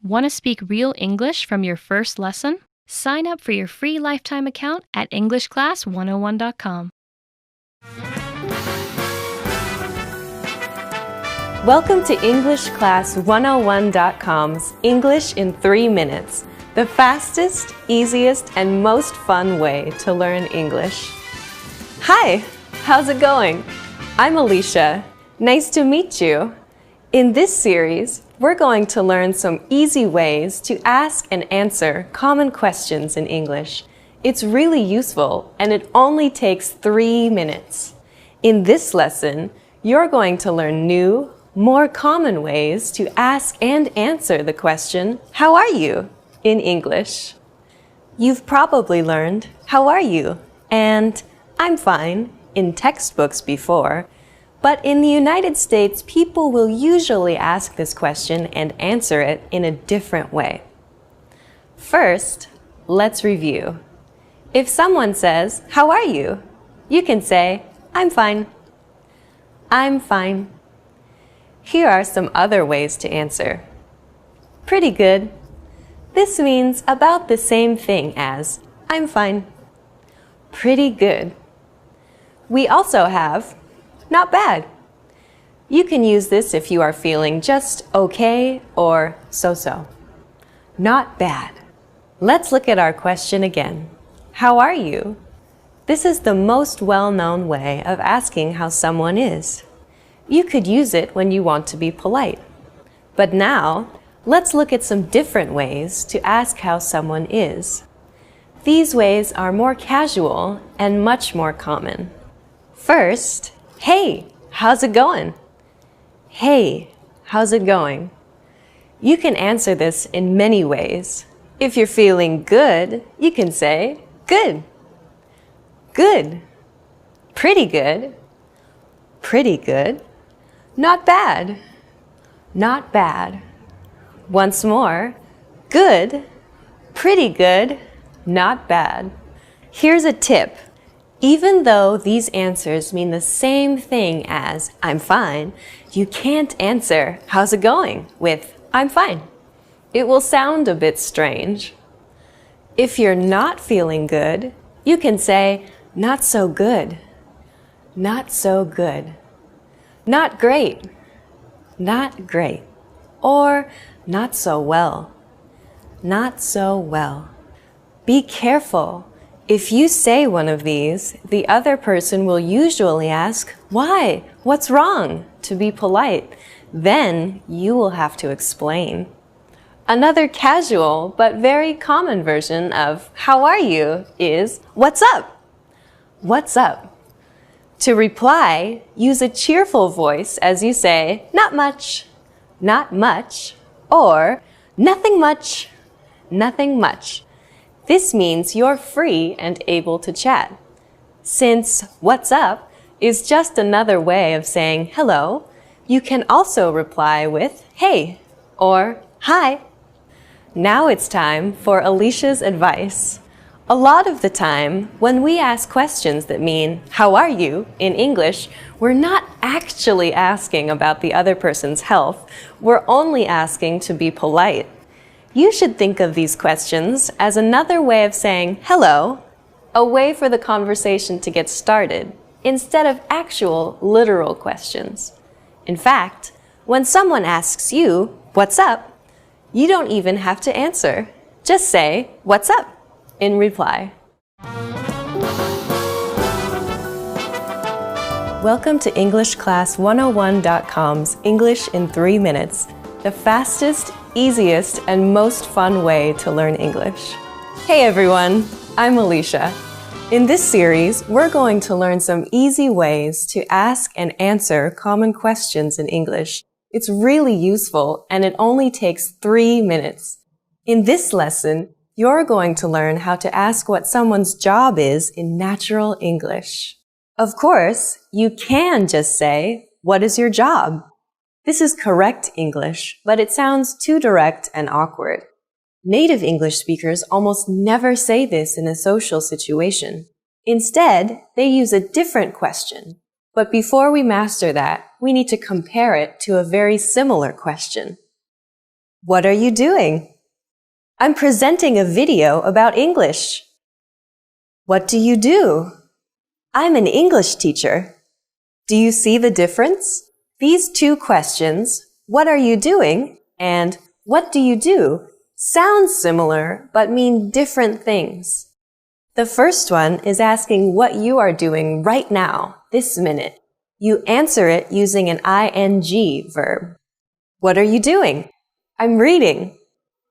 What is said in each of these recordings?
Want to speak real English from your first lesson? Sign up for your free lifetime account at EnglishClass101.com. Welcome to EnglishClass101.com's English in 3 minutes, the fastest, easiest, and most fun way to learn English. Hi, how's it going? I'm Alicia. Nice to meet you. In this series, we're going to learn some easy ways to ask and answer common questions in English. It's really useful, and it only takes 3 minutes. In this lesson, you're going to learn new, more common ways to ask and answer the question, "How are you?" in English. You've probably learned, "How are you?" and "I'm fine" in textbooks before, but in the United States, people will usually ask this question and answer it in a different way. First, let's review. If someone says, "How are you?" you can say, "I'm fine." I'm fine. Here are some other ways to answer. Pretty good. This means about the same thing as "I'm fine." Pretty good. We also have not bad. You can use this if you are feeling just okay or so-so. Not bad. Let's look at our question again. How are you? This is the most well-known way of asking how someone is. You could use it when you want to be polite. But now, let's look at some different ways to ask how someone is. These ways are more casual and much more common. First, hey, how's it going? Hey, how's it going? You can answer this in many ways. If you're feeling good, you can say, good. Good. Pretty good. Pretty good. Not bad. Not bad. Once more, good. Pretty good. Not bad. Here's a tip. Even though these answers mean the same thing as "I'm fine," you can't answer "How's it going?" with "I'm fine." It will sound a bit strange. If you're not feeling good, you can say "Not so good." Not so good. Not great. Not great. Or not so well. Not so well. Be careful. If you say one of these, the other person will usually ask, "Why? What's wrong?" to be polite. Then you will have to explain. Another casual but very common version of "How are you?" is "What's up?" What's up? To reply, use a cheerful voice as you say, "Not much," "Not much," or "Nothing much," "Nothing much." This means you're free and able to chat. Since "What's up?" is just another way of saying hello, you can also reply with "Hey" or "Hi." Now it's time for Alicia's advice. A lot of the time, when we ask questions that mean "How are you?" in English, we're not actually asking about the other person's health. We're only asking to be polite. You should think of these questions as another way of saying hello, a way for the conversation to get started, instead of actual, literal questions. In fact, when someone asks you, "What's up?" you don't even have to answer. Just say, "What's up?" in reply. Welcome to EnglishClass101.com's English in 3 minutes, the fastest, easiest, and most fun way to learn English. Hey everyone, I'm Alicia. In this series, we're going to learn some easy ways to ask and answer common questions in English. It's really useful, and it only takes 3 minutes. In this lesson, you're going to learn how to ask what someone's job is in natural English. Of course, you can just say, "What is your job?" This is correct English, but it sounds too direct and awkward. Native English speakers almost never say this in a social situation. Instead, they use a different question. But before we master that, we need to compare it to a very similar question. What are you doing? I'm presenting a video about English. What do you do? I'm an English teacher. Do you see the difference? These two questions, what are you doing and what do you do, sound similar but mean different things. The first one is asking what you are doing right now, this minute. You answer it using an ing verb. What are you doing? I'm reading.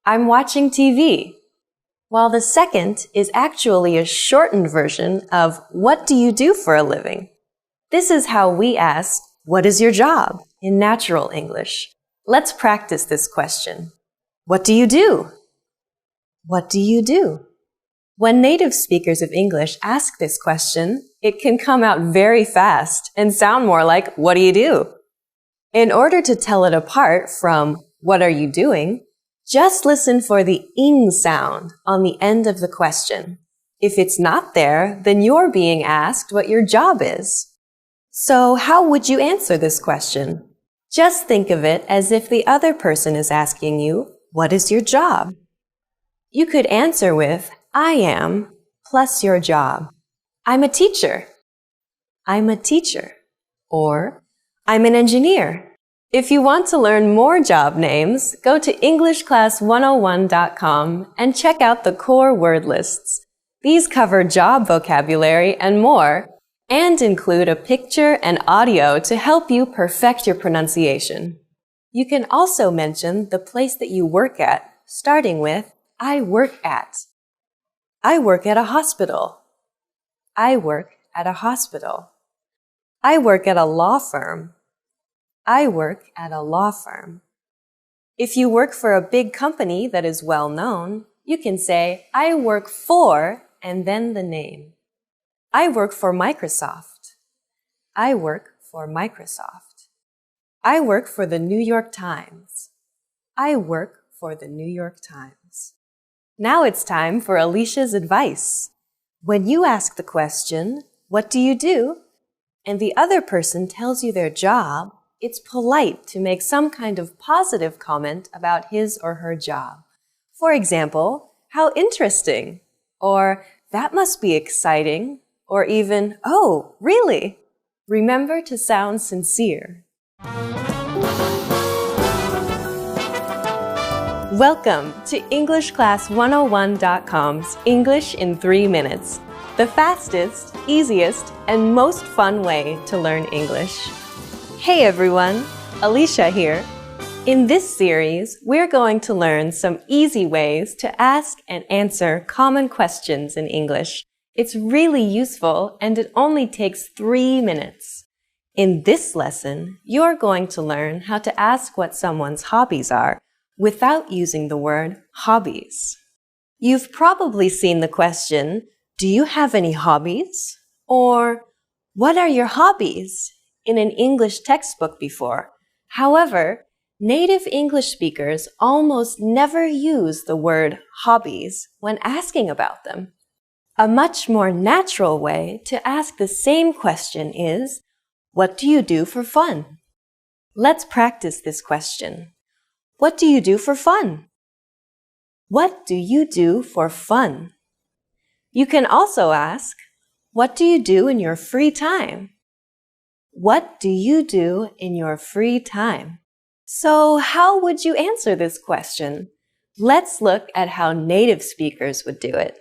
I'm watching TV. While the second is actually a shortened version of what do you do for a living? This is how we ask, what is your job in natural English? Let's practice this question. What do you do? What do you do? When native speakers of English ask this question, it can come out very fast and sound more like, what do you do? In order to tell it apart from, what are you doing? Just listen for the ing sound on the end of the question. If it's not there, then you're being asked what your job is. So how would you answer this question? Just think of it as if the other person is asking you, what is your job? You could answer with, I am, plus your job. I'm a teacher. I'm a teacher. Or, I'm an engineer. If you want to learn more job names, go to EnglishClass101.com and check out the core word lists. These cover job vocabulary and more, and include a picture and audio to help you perfect your pronunciation. You can also mention the place that you work at, starting with, I work at. I work at a hospital. I work at a hospital. I work at a law firm. I work at a law firm. If you work for a big company that is well known, you can say, I work for, and then the name. I work for Microsoft. I work for Microsoft. I work for the New York Times. I work for the New York Times. Now it's time for Alicia's advice. When you ask the question, what do you do? And the other person tells you their job, it's polite to make some kind of positive comment about his or her job. For example, how interesting, or that must be exciting, or even, oh, really? Remember to sound sincere. Welcome to EnglishClass101.com's English in 3 minutes, the fastest, easiest, and most fun way to learn English. Hey everyone, Alicia here. In this series, we're going to learn some easy ways to ask and answer common questions in English. It's really useful and it only takes 3 minutes. In this lesson, you're going to learn how to ask what someone's hobbies are without using the word hobbies. You've probably seen the question, do you have any hobbies? Or, what are your hobbies? In an English textbook before. However, native English speakers almost never use the word hobbies when asking about them. A much more natural way to ask the same question is, what do you do for fun? Let's practice this question. What do you do for fun? What do you do for fun? You can also ask, what do you do in your free time? What do you do in your free time? So how would you answer this question? Let's look at how native speakers would do it.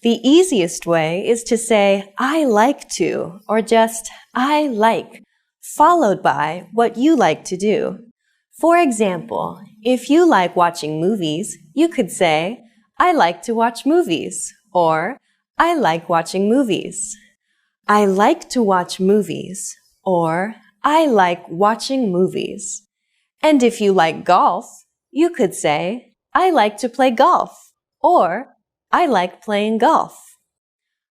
The easiest way is to say, I like to, or just, I like, followed by what you like to do. For example, if you like watching movies, you could say, I like to watch movies, or I like watching movies. I like to watch movies, or I like watching movies. And if you like golf, you could say, I like to play golf, or I like playing golf.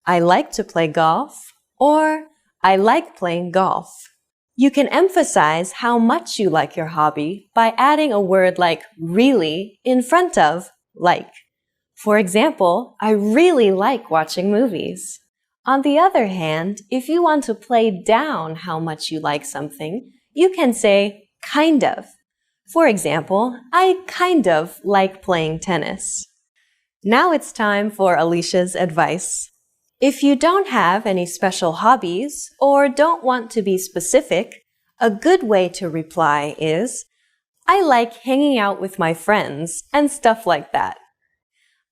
I like to play golf, or I like playing golf. You can emphasize how much you like your hobby by adding a word like really in front of like. For example, I really like watching movies. On the other hand, if you want to play down how much you like something, you can say kind of. For example, I kind of like playing tennis. Now it's time for Alicia's advice. If you don't have any special hobbies or don't want to be specific, a good way to reply is, I like hanging out with my friends and stuff like that.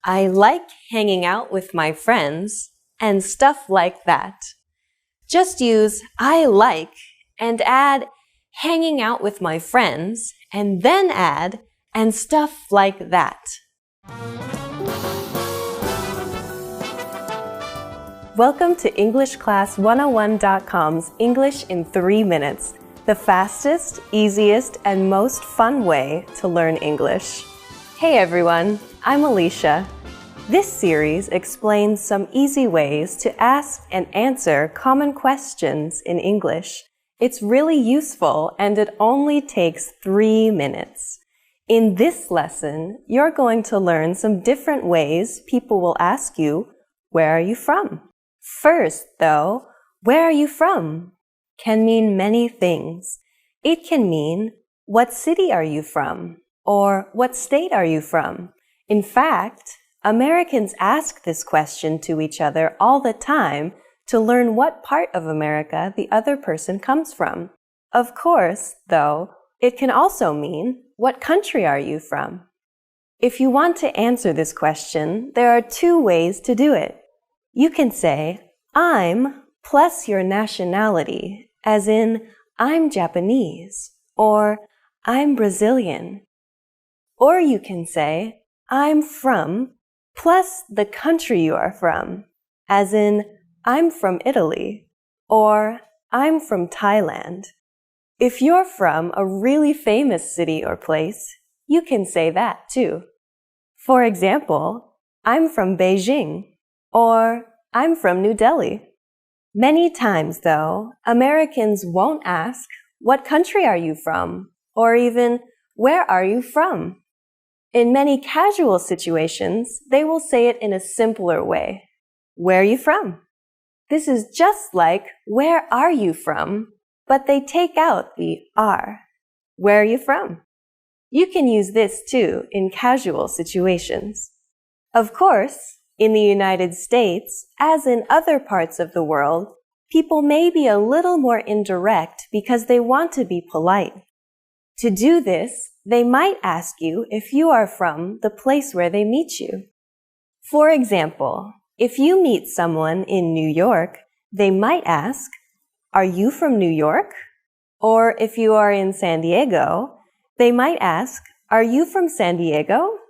I like hanging out with my friends and stuff like that. Just use I like and add hanging out with my friends and then add and stuff like that. Welcome to EnglishClass101.com's English in 3 minutes, the fastest, easiest, and most fun way to learn English. Hey everyone, I'm Alicia. This series explains some easy ways to ask and answer common questions in English. It's really useful and it only takes 3 minutes. In this lesson, you're going to learn some different ways people will ask you, where are you from? First, though, where are you from can mean many things. It can mean, what city are you from? Or what state are you from? In fact, Americans ask this question to each other all the time to learn what part of America the other person comes from. Of course, though, it can also mean, what country are you from? If you want to answer this question, there are 2 ways to do it. You can say, I'm plus your nationality, as in, I'm Japanese, or I'm Brazilian. Or you can say, I'm from plus the country you are from, as in, I'm from Italy, or I'm from Thailand. If you're from a really famous city or place, you can say that too. For example, I'm from Beijing, or I'm from New Delhi. Many times, though, Americans won't ask, what country are you from? Or even, where are you from? In many casual situations, they will say it in a simpler way. Where are you from? This is just like, where are you from? But they take out the are. Where are you from? You can use this too in casual situations. Of course, in the United States, as in other parts of the world, people may be a little more indirect because they want to be polite. To do this, they might ask you if you are from the place where they meet you. For example, if you meet someone in New York, they might ask, are you from New York? Or if you are in San Diego, they might ask, are you from San Diego?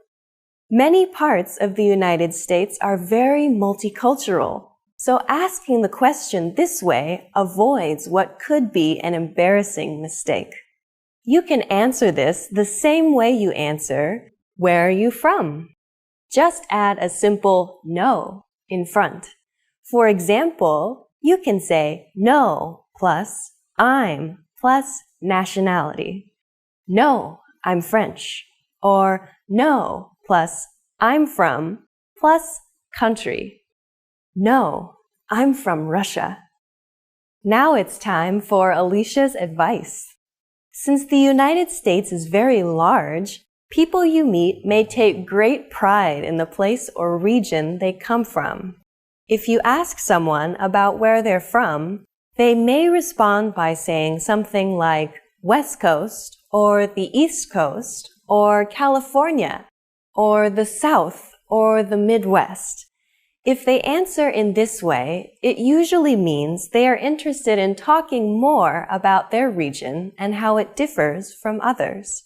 Many parts of the United States are very multicultural, so asking the question this way avoids what could be an embarrassing mistake. You can answer this the same way you answer, where are you from? Just add a simple no in front. For example, you can say no plus I'm plus nationality. No, I'm French. Or no plus I'm from plus country. No, I'm from Russia. Now it's time for Alicia's advice. Since the United States is very large, people you meet may take great pride in the place or region they come from. If you ask someone about where they're from, they may respond by saying something like West Coast, or the East Coast, or California, or the South, or the Midwest. If they answer in this way, it usually means they are interested in talking more about their region and how it differs from others.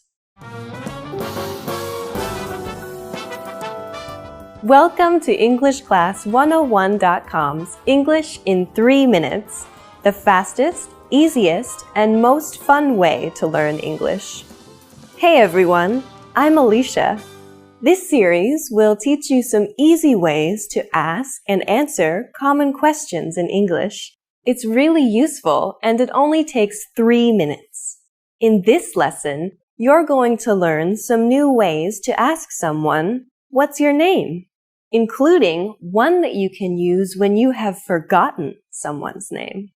Welcome to EnglishClass101.com's English in 3 minutes, the fastest, easiest, and most fun way to learn English. Hey everyone, I'm Alicia. This series will teach you some easy ways to ask and answer common questions in English. It's really useful and it only takes 3 minutes. In this lesson, you're going to learn some new ways to ask someone, what's your name? Including one that you can use when you have forgotten someone's name.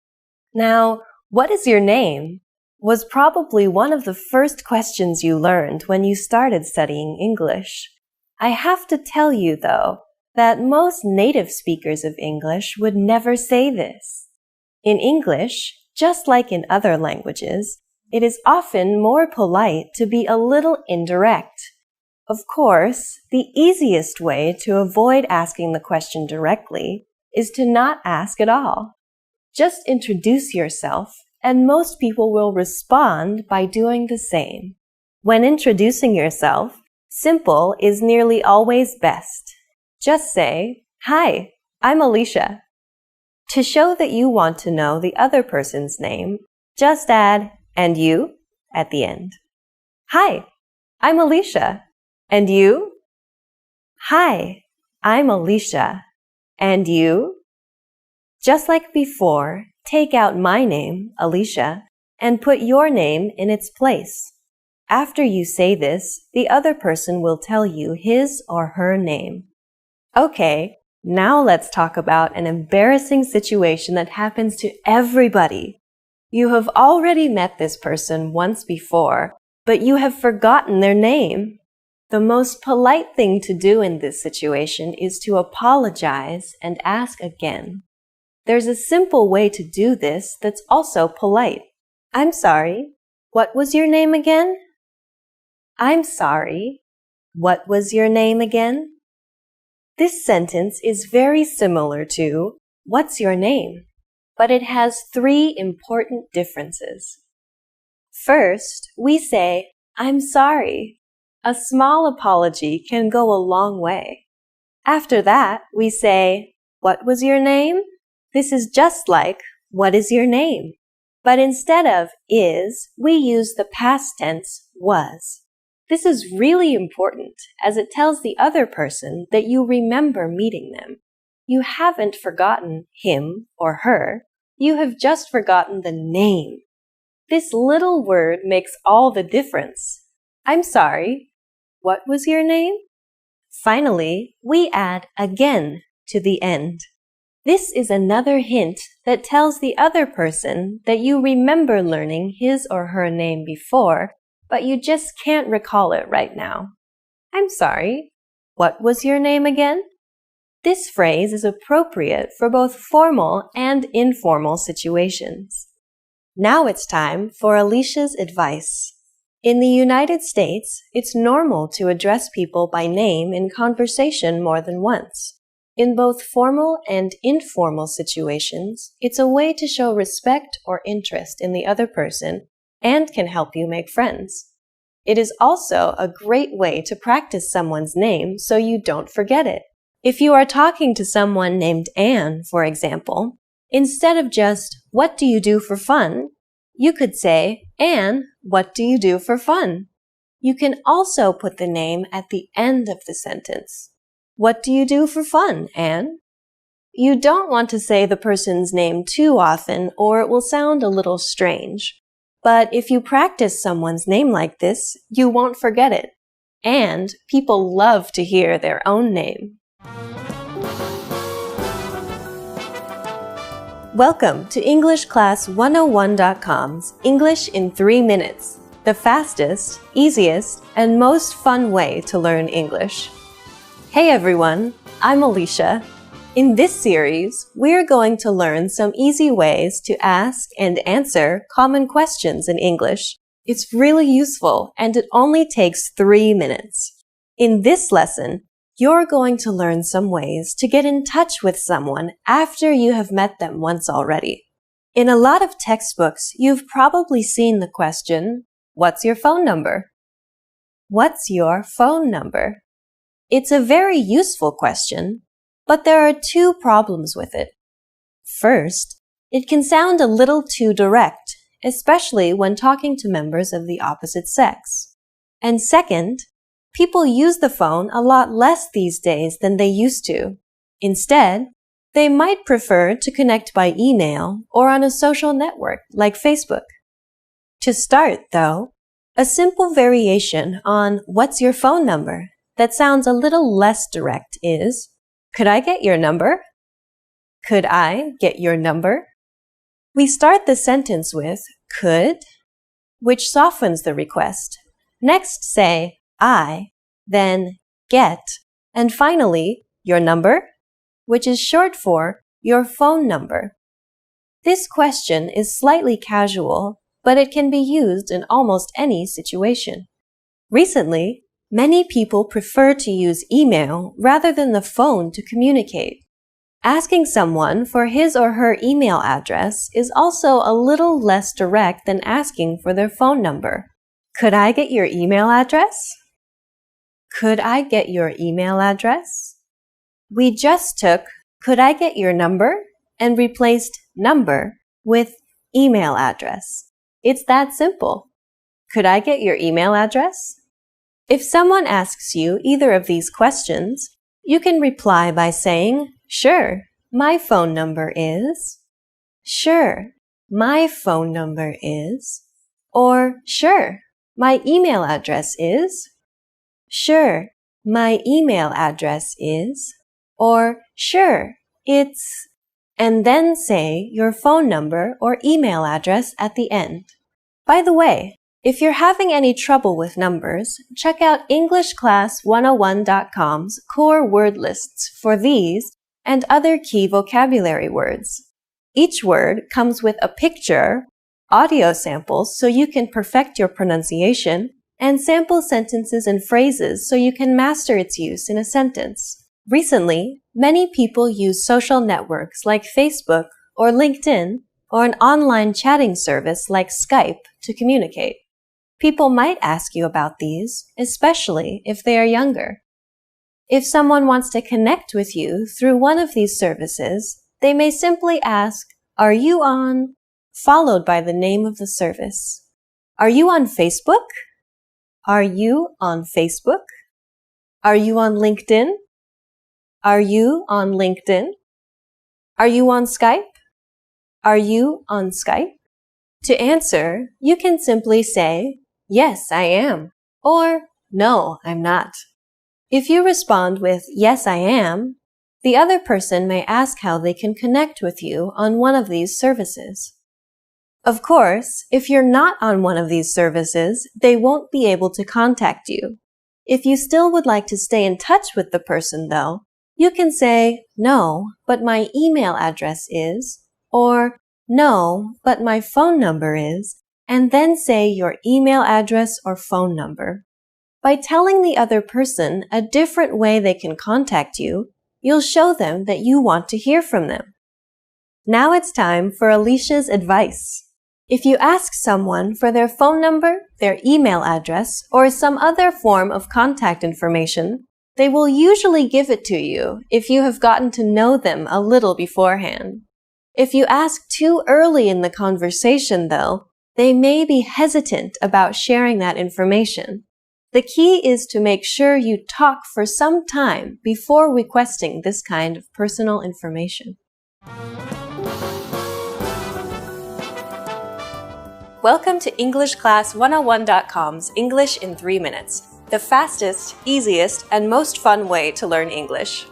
Now, what is your name? was probably one of the first questions you learned when you started studying English. I have to tell you, though, that most native speakers of English would never say this. In English, just like in other languages, it is often more polite to be a little indirect. Of course, the easiest way to avoid asking the question directly is to not ask at all. Just introduce yourself, and most people will respond by doing the same. When introducing yourself, simple is nearly always best. Just say, "Hi, I'm Alicia." To show that you want to know the other person's name, just add, "And you?" at the end. "Hi, I'm Alicia. And you?" "Hi, I'm Alicia. And you?" Just like before, take out my name, Alicia, and put your name in its place. After you say this, the other person will tell you his or her name. Okay, now let's talk about an embarrassing situation that happens to everybody. You have already met this person once before, but you have forgotten their name. The most polite thing to do in this situation is to apologize and ask again. There's a simple way to do this that's also polite. "I'm sorry, what was your name again?" "I'm sorry, what was your name again?" This sentence is very similar to "What's your name?" but it has three important differences. First, we say, "I'm sorry." A small apology can go a long way. After that, we say, "What was your name?" This is just like, "What is your name?" But instead of is, we use the past tense was. This is really important as it tells the other person that you remember meeting them. You haven't forgotten him or her. You have just forgotten the name. This little word makes all the difference. "I'm sorry, what was your name?" Finally, we add again to the end. This is another hint that tells the other person that you remember learning his or her name before, but you just can't recall it right now. "I'm sorry, what was your name again?" This phrase is appropriate for both formal and informal situations. Now it's time for Alicia's advice. In the United States, it's normal to address people by name in conversation more than once. In both formal and informal situations, it's a way to show respect or interest in the other person and can help you make friends. It is also a great way to practice someone's name so you don't forget it. If you are talking to someone named Anne, for example, instead of just, "What do you do for fun?" you could say, "Anne, what do you do for fun?" You can also put the name at the end of the sentence. "What do you do for fun, Anne?" You don't want to say the person's name too often or it will sound a little strange. But if you practice someone's name like this, you won't forget it. And people love to hear their own name. Welcome to EnglishClass101.com's English in 3 minutes, the fastest, easiest, and most fun way to learn English. Hey everyone, I'm Alicia. In this series, we're going to learn some easy ways to ask and answer common questions in English. It's really useful and it only takes 3 minutes. In this lesson, you're going to learn some ways to get in touch with someone after you have met them once already. In a lot of textbooks, you've probably seen the question, "What's your phone number?" What's your phone number? It's a very useful question, but there are two problems with it. First, it can sound a little too direct, especially when talking to members of the opposite sex. And second, people use the phone a lot less these days than they used to. Instead, they might prefer to connect by email or on a social network like Facebook. To start, though, a simple variation on "What's your phone number?" that sounds a little less direct is, "Could I get your number?" Could I get your number? We start the sentence with could which softens the request. Next, say I, then get, and finally, your number, which is short for your phone number. This question is slightly casual, but it can be used in almost any situation. Recently, many people prefer to use email rather than the phone to communicate. Asking someone for his or her email address is also a little less direct than asking for their phone number. Could I get your email address? Could I get your email address? We just took could I get your number and replaced number with email address. It's that simple. Could I get your email address? If someone asks you either of these questions, you can reply by saying, sure, my phone number is, sure, my phone number is, or sure, my email address is, sure, my email address is, or sure, it's, and then say your phone number or email address at the end. By the way, if you're having any trouble with numbers, check out EnglishClass101.com's core word lists for these and other key vocabulary words. Each word comes with a picture, audio samples so you can perfect your pronunciation, and sample sentences and phrases so you can master its use in a sentence. Recently, many people use social networks like Facebook or LinkedIn or an online chatting service like Skype to communicate. People might ask you about these, especially if they are younger. If someone wants to connect with you through one of these services, they may simply ask, "Are you on?" followed by the name of the service. Are you on Facebook? Are you on Facebook? Are you on LinkedIn? Are you on LinkedIn? Are you on Skype? Are you on Skype? To answer, you can simply say, "Yes, I am," or "No, I'm not." If you respond with, "Yes, I am," the other person may ask how they can connect with you on one of these services. Of course, if you're not on one of these services, they won't be able to contact you. If you still would like to stay in touch with the person, though, you can say, "No, but my email address is," or "No, but my phone number is," and then say your email address or phone number. By telling the other person a different way they can contact you, you'll show them that you want to hear from them. Now it's time for Alicia's advice. If you ask someone for their phone number, their email address, or some other form of contact information, they will usually give it to you if you have gotten to know them a little beforehand. If you ask too early in the conversation, though, they may be hesitant about sharing that information. The key is to make sure you talk for some time before requesting this kind of personal information. Welcome to EnglishClass101.com's English in 3 minutes, the fastest, easiest, and most fun way to learn English.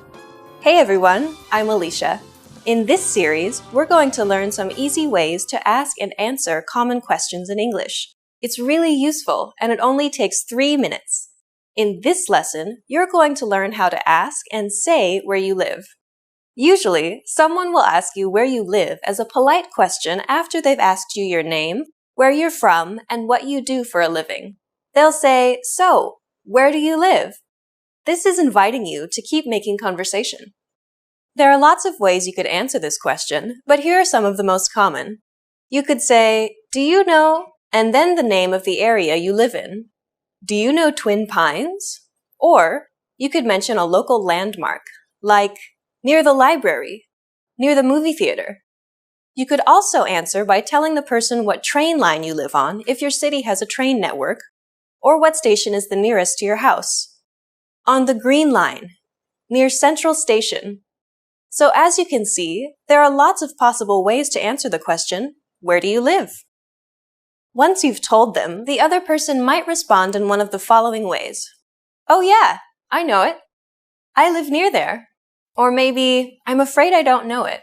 Hey everyone, I'm Alicia. In this series, we're going to learn some easy ways to ask and answer common questions in English. It's really useful, and it only takes 3 minutes. In this lesson, you're going to learn how to ask and say where you live. Usually, someone will ask you where you live as a polite question after they've asked you your name, where you're from, and what you do for a living. They'll say, "So, where do you live?" This is inviting you to keep making conversation. There are lots of ways you could answer this question, but here are some of the most common. You could say, "Do you know?" and then the name of the area you live in. Do you know Twin Pines? Or you could mention a local landmark, like near the library, near the movie theater. You could also answer by telling the person what train line you live on if your city has a train network, or what station is the nearest to your house. On the Green Line, near Central Station. So as you can see, there are lots of possible ways to answer the question, "Where do you live?" Once you've told them, the other person might respond in one of the following ways. "Oh yeah, I know it. I live near there." Or maybe, "I'm afraid I don't know it."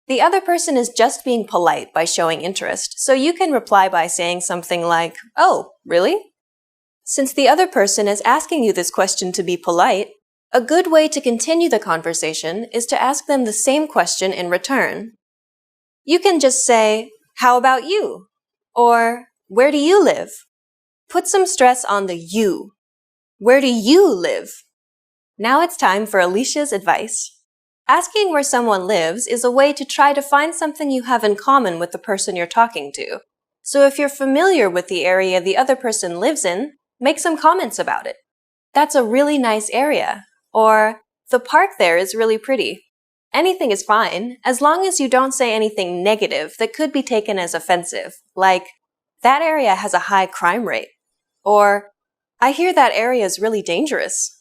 The other person is just being polite by showing interest, so you can reply by saying something like, "Oh, really?" Since the other person is asking you this question to be polite, a good way to continue the conversation is to ask them the same question in return. You can just say, "How about you?" Or, "Where do you live?" Put some stress on the you. Where do you live? Now it's time for Alicia's advice. Asking where someone lives is a way to try to find something you have in common with the person you're talking to. So if you're familiar with the area the other person lives in, make some comments about it. "That's a really nice area," or "The park there is really pretty." Anything is fine, as long as you don't say anything negative that could be taken as offensive, like, "That area has a high crime rate," or "I hear that area is really dangerous."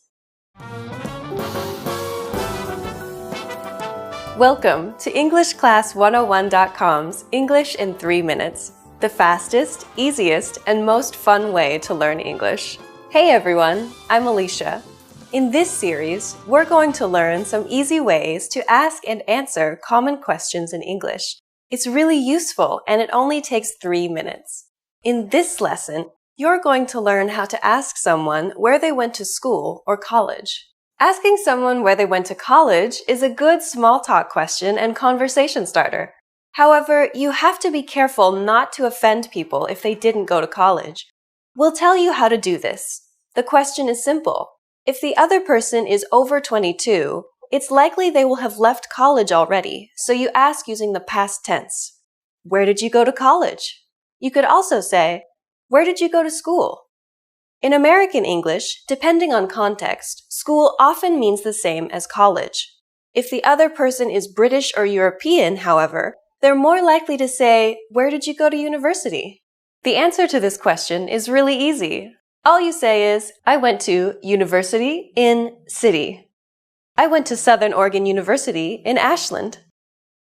Welcome to EnglishClass101.com's English in 3 minutes, the fastest, easiest, and most fun way to learn English. Hey everyone, I'm Alicia. In this series, we're going to learn some easy ways to ask and answer common questions in English. It's really useful and it only takes 3 minutes. In this lesson, you're going to learn how to ask someone where they went to school or college. Asking someone where they went to college is a good small talk question and conversation starter. However, you have to be careful not to offend people if they didn't go to college. We'll tell you how to do this. The question is simple. If the other person is over 22, it's likely they will have left college already, so you ask using the past tense. Where did you go to college? You could also say, where did you go to school? In American English, depending on context, school often means the same as college. If the other person is British or European, however, they're more likely to say, where did you go to university? The answer to this question is really easy. All you say is, I went to university in city. I went to Southern Oregon University in Ashland.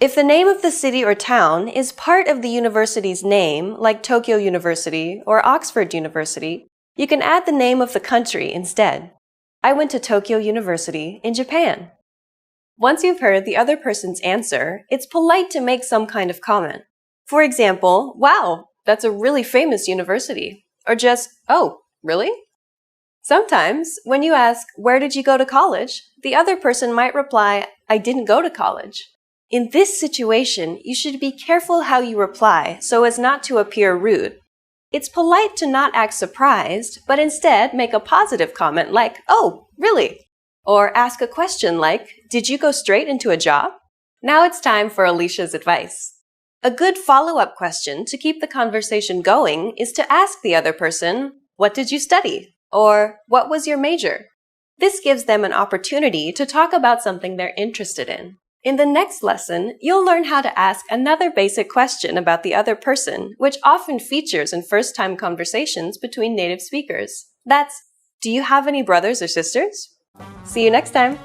If the name of the city or town is part of the university's name, like Tokyo University or Oxford University, you can add the name of the country instead. I went to Tokyo University in Japan. Once you've heard the other person's answer, it's polite to make some kind of comment. For example, wow, that's a really famous university. Or just, oh, really? Sometimes, when you ask, where did you go to college? The other person might reply, I didn't go to college. In this situation, you should be careful how you reply so as not to appear rude. It's polite to not act surprised, but instead make a positive comment like, oh, really? Or ask a question like, did you go straight into a job? Now it's time for Alicia's advice. A good follow-up question to keep the conversation going is to ask the other person, what did you study? Or what was your major? This gives them an opportunity to talk about something they're interested in. In the next lesson, you'll learn how to ask another basic question about the other person, which often features in first-time conversations between native speakers. That's, do you have any brothers or sisters? See you next time!